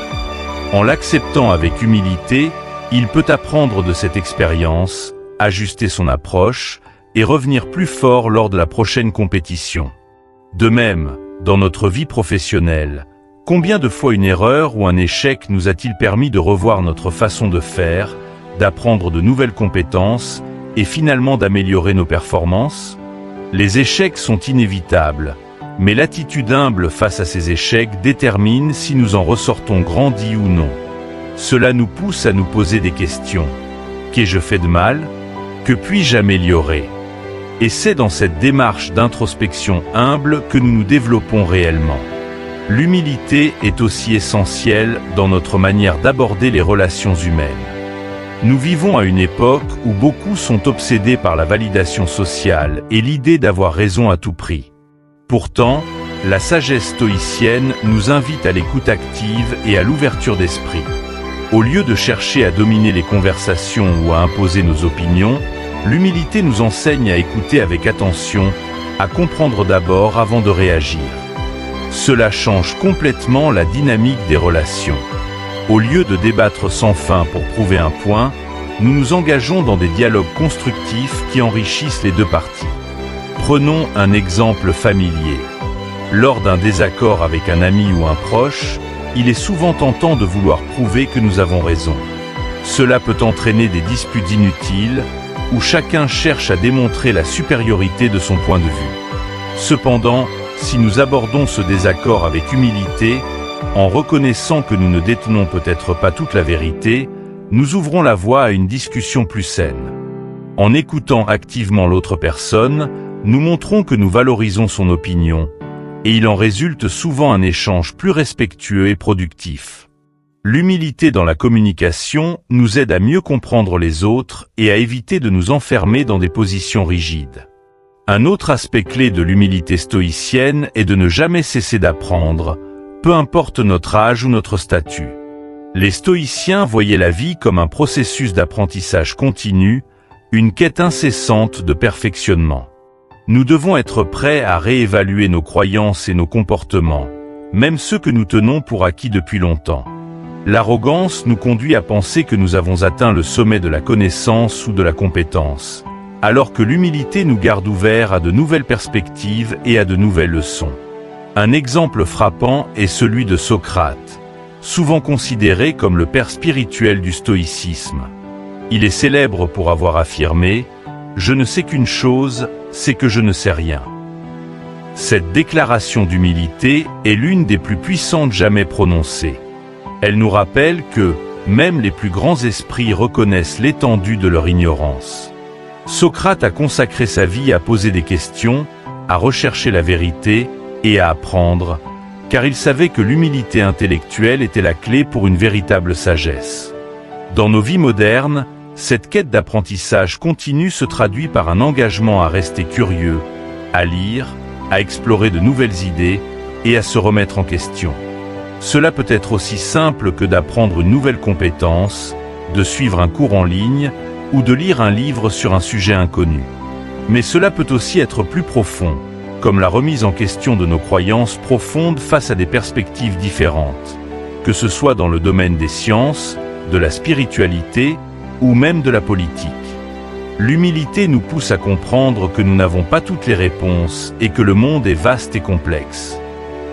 S1: En l'acceptant avec humilité, il peut apprendre de cette expérience, ajuster son approche et revenir plus fort lors de la prochaine compétition. De même, dans notre vie professionnelle, combien de fois une erreur ou un échec nous a-t-il permis de revoir notre façon de faire, d'apprendre de nouvelles compétences et finalement d'améliorer nos performances? Les échecs sont inévitables, mais l'attitude humble face à ces échecs détermine si nous en ressortons grandis ou non. Cela nous pousse à nous poser des questions. Qu'ai-je fait de mal? Que puis-je améliorer? Et c'est dans cette démarche d'introspection humble que nous nous développons réellement. L'humilité est aussi essentielle dans notre manière d'aborder les relations humaines. Nous vivons à une époque où beaucoup sont obsédés par la validation sociale et l'idée d'avoir raison à tout prix. Pourtant, la sagesse stoïcienne nous invite à l'écoute active et à l'ouverture d'esprit. Au lieu de chercher à dominer les conversations ou à imposer nos opinions, l'humilité nous enseigne à écouter avec attention, à comprendre d'abord avant de réagir. Cela change complètement la dynamique des relations. Au lieu de débattre sans fin pour prouver un point, nous nous engageons dans des dialogues constructifs qui enrichissent les deux parties. Prenons un exemple familier. Lors d'un désaccord avec un ami ou un proche, il est souvent tentant de vouloir prouver que nous avons raison. Cela peut entraîner des disputes inutiles, où chacun cherche à démontrer la supériorité de son point de vue. Cependant, si nous abordons ce désaccord avec humilité, en reconnaissant que nous ne détenons peut-être pas toute la vérité, nous ouvrons la voie à une discussion plus saine. En écoutant activement l'autre personne, nous montrons que nous valorisons son opinion, et il en résulte souvent un échange plus respectueux et productif. L'humilité dans la communication nous aide à mieux comprendre les autres et à éviter de nous enfermer dans des positions rigides. Un autre aspect clé de l'humilité stoïcienne est de ne jamais cesser d'apprendre, peu importe notre âge ou notre statut. Les stoïciens voyaient la vie comme un processus d'apprentissage continu, une quête incessante de perfectionnement. Nous devons être prêts à réévaluer nos croyances et nos comportements, même ceux que nous tenons pour acquis depuis longtemps. L'arrogance nous conduit à penser que nous avons atteint le sommet de la connaissance ou de la compétence, alors que l'humilité nous garde ouverts à de nouvelles perspectives et à de nouvelles leçons. Un exemple frappant est celui de Socrate, souvent considéré comme le père spirituel du stoïcisme. Il est célèbre pour avoir affirmé « Je ne sais qu'une chose, c'est que je ne sais rien ». Cette déclaration d'humilité est l'une des plus puissantes jamais prononcées. Elle nous rappelle que même les plus grands esprits reconnaissent l'étendue de leur ignorance. Socrate a consacré sa vie à poser des questions, à rechercher la vérité et à apprendre, car il savait que l'humilité intellectuelle était la clé pour une véritable sagesse. Dans nos vies modernes, cette quête d'apprentissage continu se traduit par un engagement à rester curieux, à lire, à explorer de nouvelles idées et à se remettre en question. Cela peut être aussi simple que d'apprendre une nouvelle compétence, de suivre un cours en ligne ou de lire un livre sur un sujet inconnu. Mais cela peut aussi être plus profond, comme la remise en question de nos croyances profondes face à des perspectives différentes, que ce soit dans le domaine des sciences, de la spiritualité ou même de la politique. L'humilité nous pousse à comprendre que nous n'avons pas toutes les réponses et que le monde est vaste et complexe.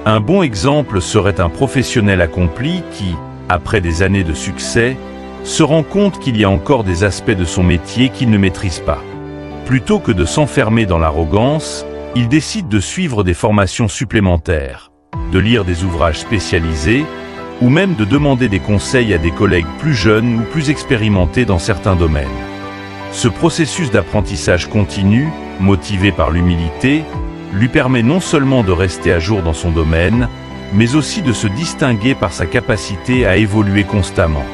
S1: Un bon exemple serait un professionnel accompli qui, après des années de succès, se rend compte qu'il y a encore des aspects de son métier qu'il ne maîtrise pas. Plutôt que de s'enfermer dans l'arrogance, il décide de suivre des formations supplémentaires, de lire des ouvrages spécialisés, ou même de demander des conseils à des collègues plus jeunes ou plus expérimentés dans certains domaines. Ce processus d'apprentissage continu, motivé par l'humilité, lui permet non seulement de rester à jour dans son domaine, mais aussi de se distinguer par sa capacité à évoluer constamment.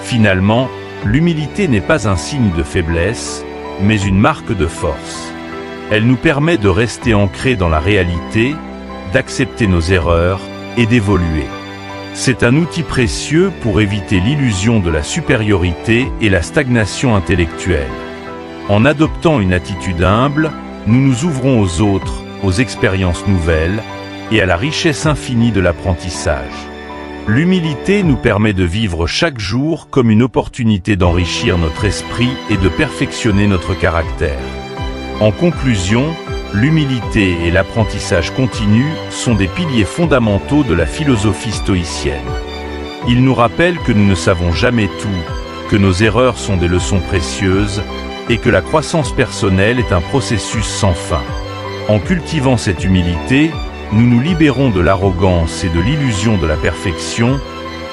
S1: Finalement, l'humilité n'est pas un signe de faiblesse, mais une marque de force. Elle nous permet de rester ancrés dans la réalité, d'accepter nos erreurs et d'évoluer. C'est un outil précieux pour éviter l'illusion de la supériorité et la stagnation intellectuelle. En adoptant une attitude humble, nous nous ouvrons aux autres, aux expériences nouvelles et à la richesse infinie de l'apprentissage. L'humilité nous permet de vivre chaque jour comme une opportunité d'enrichir notre esprit et de perfectionner notre caractère. En conclusion, l'humilité et l'apprentissage continu sont des piliers fondamentaux de la philosophie stoïcienne. Ils nous rappellent que nous ne savons jamais tout, que nos erreurs sont des leçons précieuses et que la croissance personnelle est un processus sans fin. En cultivant cette humilité, nous nous libérons de l'arrogance et de l'illusion de la perfection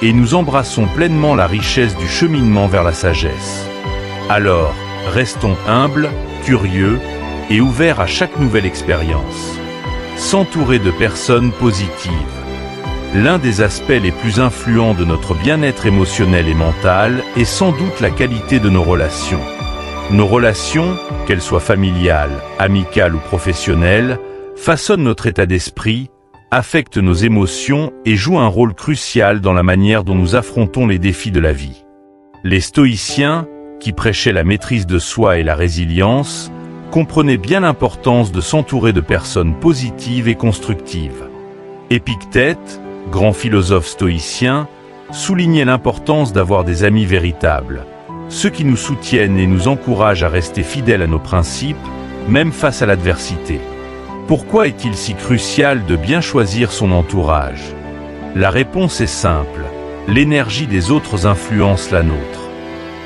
S1: et nous embrassons pleinement la richesse du cheminement vers la sagesse. Alors, restons humbles, curieux et ouverts à chaque nouvelle expérience. S'entourer de personnes positives. L'un des aspects les plus influents de notre bien-être émotionnel et mental est sans doute la qualité de nos relations. Nos relations, qu'elles soient familiales, amicales ou professionnelles, façonnent notre état d'esprit, affectent nos émotions et jouent un rôle crucial dans la manière dont nous affrontons les défis de la vie. Les stoïciens, qui prêchaient la maîtrise de soi et la résilience, comprenaient bien l'importance de s'entourer de personnes positives et constructives. Épictète, grand philosophe stoïcien, soulignait l'importance d'avoir des amis véritables, ceux qui nous soutiennent et nous encouragent à rester fidèles à nos principes, même face à l'adversité. Pourquoi est-il si crucial de bien choisir son entourage? La réponse est simple, l'énergie des autres influence la nôtre.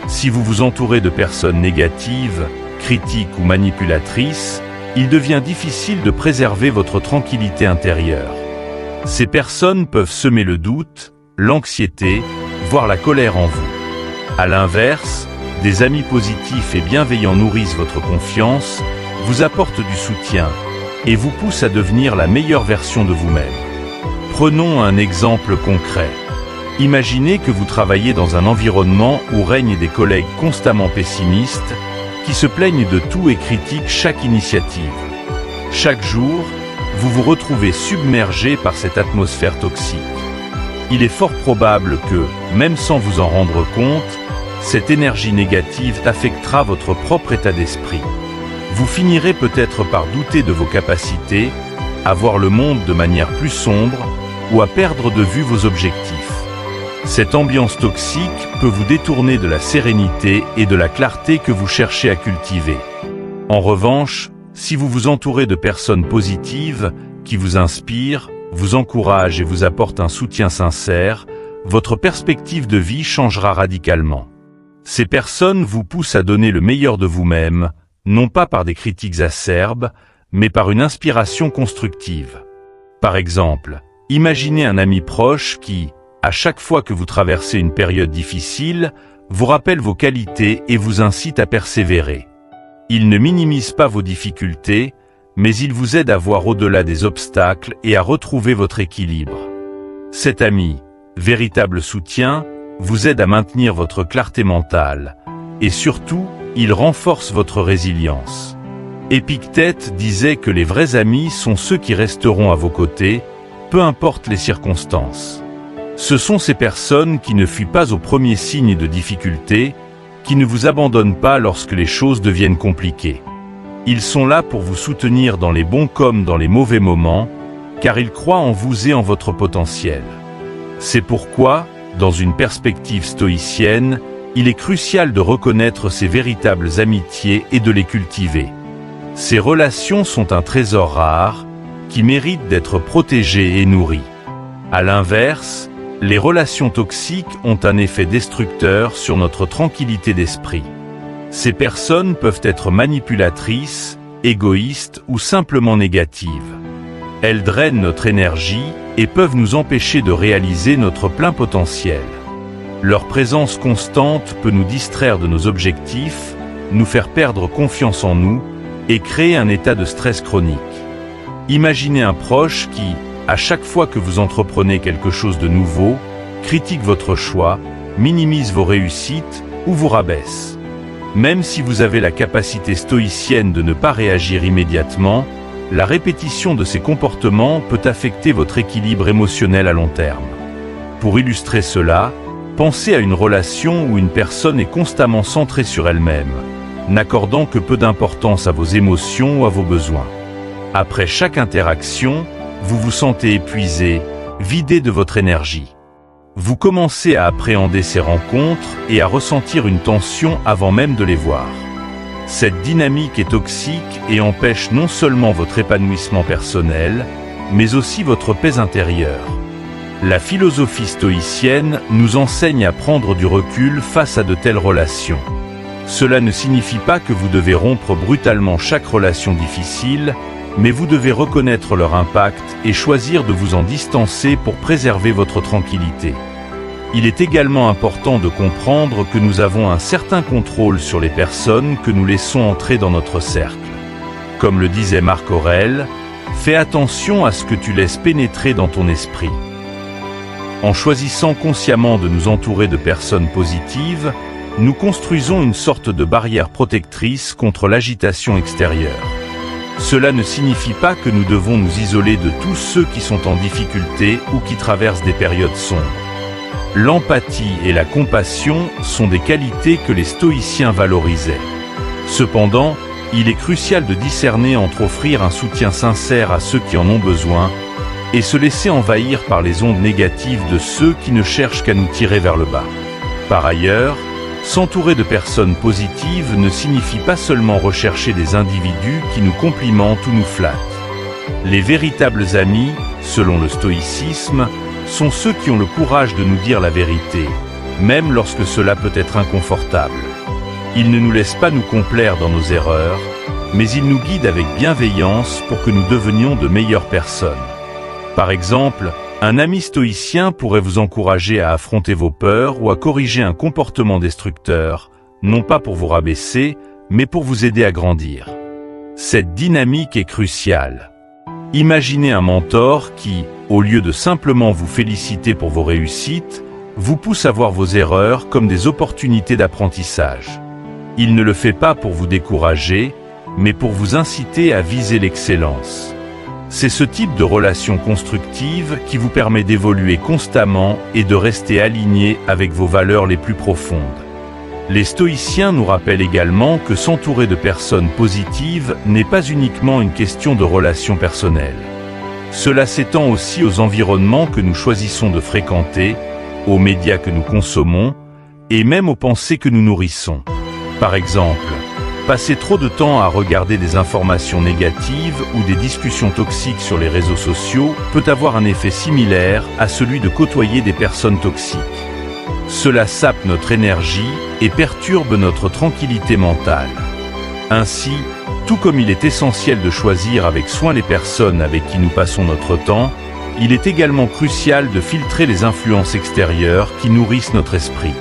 S1: Si vous vous entourez de personnes négatives, critiques ou manipulatrices, il devient difficile de préserver votre tranquillité intérieure. Ces personnes peuvent semer le doute, l'anxiété, voire la colère en vous. À l'inverse, des amis positifs et bienveillants nourrissent votre confiance, vous apportent du soutien et vous poussent à devenir la meilleure version de vous-même. Prenons un exemple concret. Imaginez que vous travaillez dans un environnement où règnent des collègues constamment pessimistes, qui se plaignent de tout et critiquent chaque initiative. Chaque jour, vous vous retrouvez submergé par cette atmosphère toxique. Il est fort probable que, même sans vous en rendre compte, cette énergie négative affectera votre propre état d'esprit. Vous finirez peut-être par douter de vos capacités, à voir le monde de manière plus sombre ou à perdre de vue vos objectifs. Cette ambiance toxique peut vous détourner de la sérénité et de la clarté que vous cherchez à cultiver. En revanche, si vous vous entourez de personnes positives, qui vous inspirent, vous encouragent et vous apportent un soutien sincère, votre perspective de vie changera radicalement. Ces personnes vous poussent à donner le meilleur de vous-même, non pas par des critiques acerbes, mais par une inspiration constructive. Par exemple, imaginez un ami proche qui, à chaque fois que vous traversez une période difficile, vous rappelle vos qualités et vous incite à persévérer. Il ne minimise pas vos difficultés, mais il vous aide à voir au-delà des obstacles et à retrouver votre équilibre. Cet ami, véritable soutien, vous aide à maintenir votre clarté mentale, et surtout, il renforce votre résilience. Épictète disait que les vrais amis sont ceux qui resteront à vos côtés, peu importe les circonstances. Ce sont ces personnes qui ne fuient pas au premier signe de difficulté, qui ne vous abandonnent pas lorsque les choses deviennent compliquées. Ils sont là pour vous soutenir dans les bons comme dans les mauvais moments, car ils croient en vous et en votre potentiel. C'est pourquoi, dans une perspective stoïcienne, il est crucial de reconnaître ces véritables amitiés et de les cultiver. Ces relations sont un trésor rare, qui mérite d'être protégé et nourri. À l'inverse, les relations toxiques ont un effet destructeur sur notre tranquillité d'esprit. Ces personnes peuvent être manipulatrices, égoïstes ou simplement négatives. Elles drainent notre énergie et peuvent nous empêcher de réaliser notre plein potentiel. Leur présence constante peut nous distraire de nos objectifs, nous faire perdre confiance en nous et créer un état de stress chronique. Imaginez un proche qui, à chaque fois que vous entreprenez quelque chose de nouveau, critique votre choix, minimise vos réussites ou vous rabaisse. Même si vous avez la capacité stoïcienne de ne pas réagir immédiatement, la répétition de ces comportements peut affecter votre équilibre émotionnel à long terme. Pour illustrer cela, pensez à une relation où une personne est constamment centrée sur elle-même, n'accordant que peu d'importance à vos émotions ou à vos besoins. Après chaque interaction, vous vous sentez épuisé, vidé de votre énergie. Vous commencez à appréhender ces rencontres et à ressentir une tension avant même de les voir. Cette dynamique est toxique et empêche non seulement votre épanouissement personnel, mais aussi votre paix intérieure. La philosophie stoïcienne nous enseigne à prendre du recul face à de telles relations. Cela ne signifie pas que vous devez rompre brutalement chaque relation difficile, mais vous devez reconnaître leur impact et choisir de vous en distancer pour préserver votre tranquillité. Il est également important de comprendre que nous avons un certain contrôle sur les personnes que nous laissons entrer dans notre cercle. Comme le disait Marc Aurèle, fais attention à ce que tu laisses pénétrer dans ton esprit. En choisissant consciemment de nous entourer de personnes positives, nous construisons une sorte de barrière protectrice contre l'agitation extérieure. Cela ne signifie pas que nous devons nous isoler de tous ceux qui sont en difficulté ou qui traversent des périodes sombres. L'empathie et la compassion sont des qualités que les stoïciens valorisaient. Cependant, il est crucial de discerner entre offrir un soutien sincère à ceux qui en ont besoin et se laisser envahir par les ondes négatives de ceux qui ne cherchent qu'à nous tirer vers le bas. Par ailleurs, s'entourer de personnes positives ne signifie pas seulement rechercher des individus qui nous complimentent ou nous flattent. Les véritables amis, selon le stoïcisme, sont ceux qui ont le courage de nous dire la vérité, même lorsque cela peut être inconfortable. Ils ne nous laissent pas nous complaire dans nos erreurs, mais ils nous guident avec bienveillance pour que nous devenions de meilleures personnes. Par exemple, un ami stoïcien pourrait vous encourager à affronter vos peurs ou à corriger un comportement destructeur, non pas pour vous rabaisser, mais pour vous aider à grandir. Cette dynamique est cruciale. Imaginez un mentor qui, au lieu de simplement vous féliciter pour vos réussites, vous pousse à voir vos erreurs comme des opportunités d'apprentissage. Il ne le fait pas pour vous décourager, mais pour vous inciter à viser l'excellence. C'est ce type de relation constructive qui vous permet d'évoluer constamment et de rester aligné avec vos valeurs les plus profondes. Les stoïciens nous rappellent également que s'entourer de personnes positives n'est pas uniquement une question de relations personnelles. Cela s'étend aussi aux environnements que nous choisissons de fréquenter, aux médias que nous consommons, et même aux pensées que nous nourrissons. Par exemple, passer trop de temps à regarder des informations négatives ou des discussions toxiques sur les réseaux sociaux peut avoir un effet similaire à celui de côtoyer des personnes toxiques. Cela sape notre énergie et perturbe notre tranquillité mentale. Ainsi, tout comme il est essentiel de choisir avec soin les personnes avec qui nous passons notre temps, il est également crucial de filtrer les influences extérieures qui nourrissent notre esprit.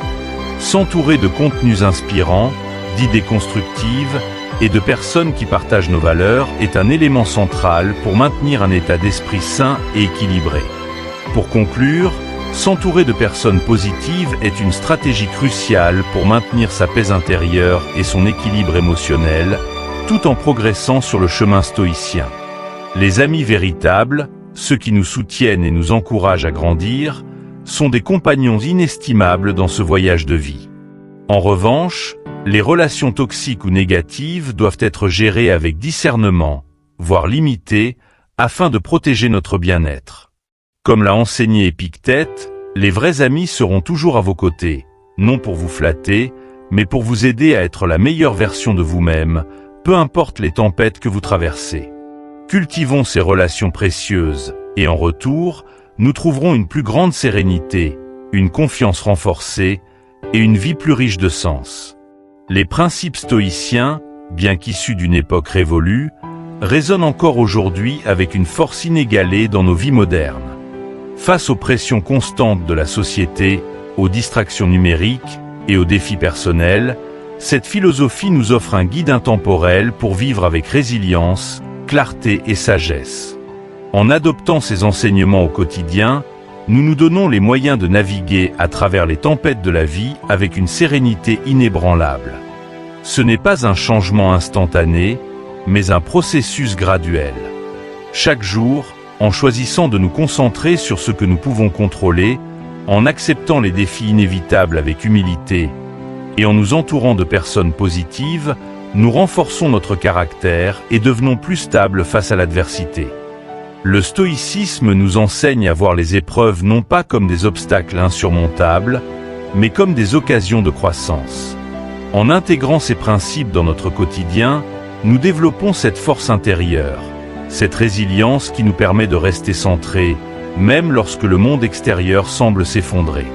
S1: S'entourer de contenus inspirants, d'idées constructives et de personnes qui partagent nos valeurs est un élément central pour maintenir un état d'esprit sain et équilibré. Pour conclure, s'entourer de personnes positives est une stratégie cruciale pour maintenir sa paix intérieure et son équilibre émotionnel, tout en progressant sur le chemin stoïcien. Les amis véritables, ceux qui nous soutiennent et nous encouragent à grandir, sont des compagnons inestimables dans ce voyage de vie. En revanche, les relations toxiques ou négatives doivent être gérées avec discernement, voire limitées, afin de protéger notre bien-être. Comme l'a enseigné Épictète, les vrais amis seront toujours à vos côtés, non pour vous flatter, mais pour vous aider à être la meilleure version de vous-même, peu importe les tempêtes que vous traversez. Cultivons ces relations précieuses, et en retour, nous trouverons une plus grande sérénité, une confiance renforcée, et une vie plus riche de sens. Les principes stoïciens, bien qu'issus d'une époque révolue, résonnent encore aujourd'hui avec une force inégalée dans nos vies modernes. Face aux pressions constantes de la société, aux distractions numériques et aux défis personnels, cette philosophie nous offre un guide intemporel pour vivre avec résilience, clarté et sagesse. En adoptant ces enseignements au quotidien, nous nous donnons les moyens de naviguer à travers les tempêtes de la vie avec une sérénité inébranlable. Ce n'est pas un changement instantané, mais un processus graduel. Chaque jour, en choisissant de nous concentrer sur ce que nous pouvons contrôler, en acceptant les défis inévitables avec humilité, et en nous entourant de personnes positives, nous renforçons notre caractère et devenons plus stables face à l'adversité. Le stoïcisme nous enseigne à voir les épreuves non pas comme des obstacles insurmontables, mais comme des occasions de croissance. En intégrant ces principes dans notre quotidien, nous développons cette force intérieure, cette résilience qui nous permet de rester centrés, même lorsque le monde extérieur semble s'effondrer.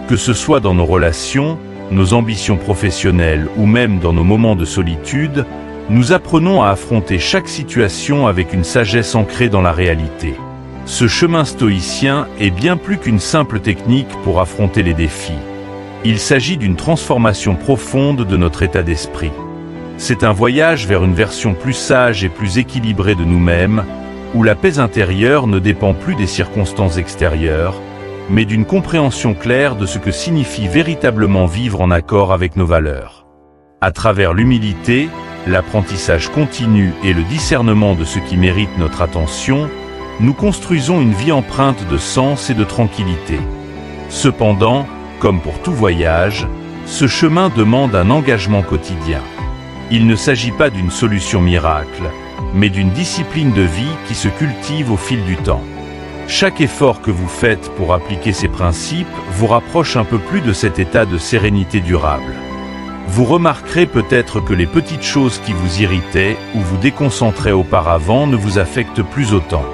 S1: Que ce soit dans nos relations, nos ambitions professionnelles ou même dans nos moments de solitude, nous apprenons à affronter chaque situation avec une sagesse ancrée dans la réalité. Ce chemin stoïcien est bien plus qu'une simple technique pour affronter les défis. Il s'agit d'une transformation profonde de notre état d'esprit. C'est un voyage vers une version plus sage et plus équilibrée de nous-mêmes, où la paix intérieure ne dépend plus des circonstances extérieures, mais d'une compréhension claire de ce que signifie véritablement vivre en accord avec nos valeurs. À travers l'humilité, l'apprentissage continu et le discernement de ce qui mérite notre attention, nous construisons une vie empreinte de sens et de tranquillité. Cependant, comme pour tout voyage, ce chemin demande un engagement quotidien. Il ne s'agit pas d'une solution miracle, mais d'une discipline de vie qui se cultive au fil du temps. Chaque effort que vous faites pour appliquer ces principes vous rapproche un peu plus de cet état de sérénité durable. Vous remarquerez peut-être que les petites choses qui vous irritaient ou vous déconcentraient auparavant ne vous affectent plus autant.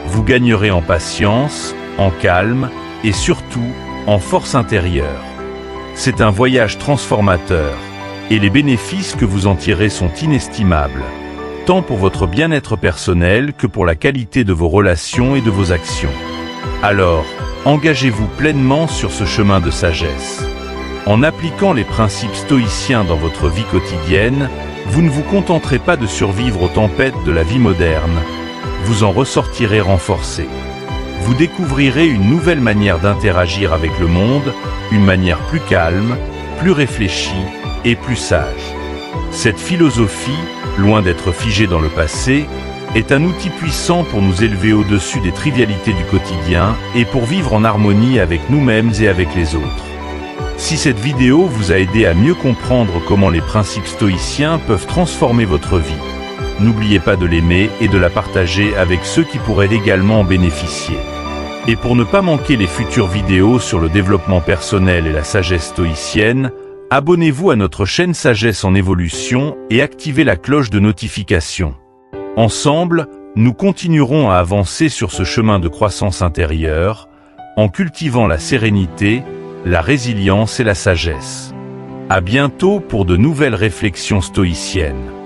S1: Vous gagnerez en patience, en calme et surtout en force intérieure. C'est un voyage transformateur et les bénéfices que vous en tirez sont inestimables, tant pour votre bien-être personnel que pour la qualité de vos relations et de vos actions. Alors, engagez-vous pleinement sur ce chemin de sagesse. En appliquant les principes stoïciens dans votre vie quotidienne, vous ne vous contenterez pas de survivre aux tempêtes de la vie moderne, vous en ressortirez renforcé. Vous découvrirez une nouvelle manière d'interagir avec le monde, une manière plus calme, plus réfléchie et plus sage. Cette philosophie, loin d'être figée dans le passé, est un outil puissant pour nous élever au-dessus des trivialités du quotidien et pour vivre en harmonie avec nous-mêmes et avec les autres. Si cette vidéo vous a aidé à mieux comprendre comment les principes stoïciens peuvent transformer votre vie, n'oubliez pas de l'aimer et de la partager avec ceux qui pourraient également en bénéficier. Et pour ne pas manquer les futures vidéos sur le développement personnel et la sagesse stoïcienne, abonnez-vous à notre chaîne Sagesse en Évolution et activez la cloche de notification. Ensemble, nous continuerons à avancer sur ce chemin de croissance intérieure, en cultivant la sérénité, la résilience et la sagesse. À bientôt pour de nouvelles réflexions stoïciennes.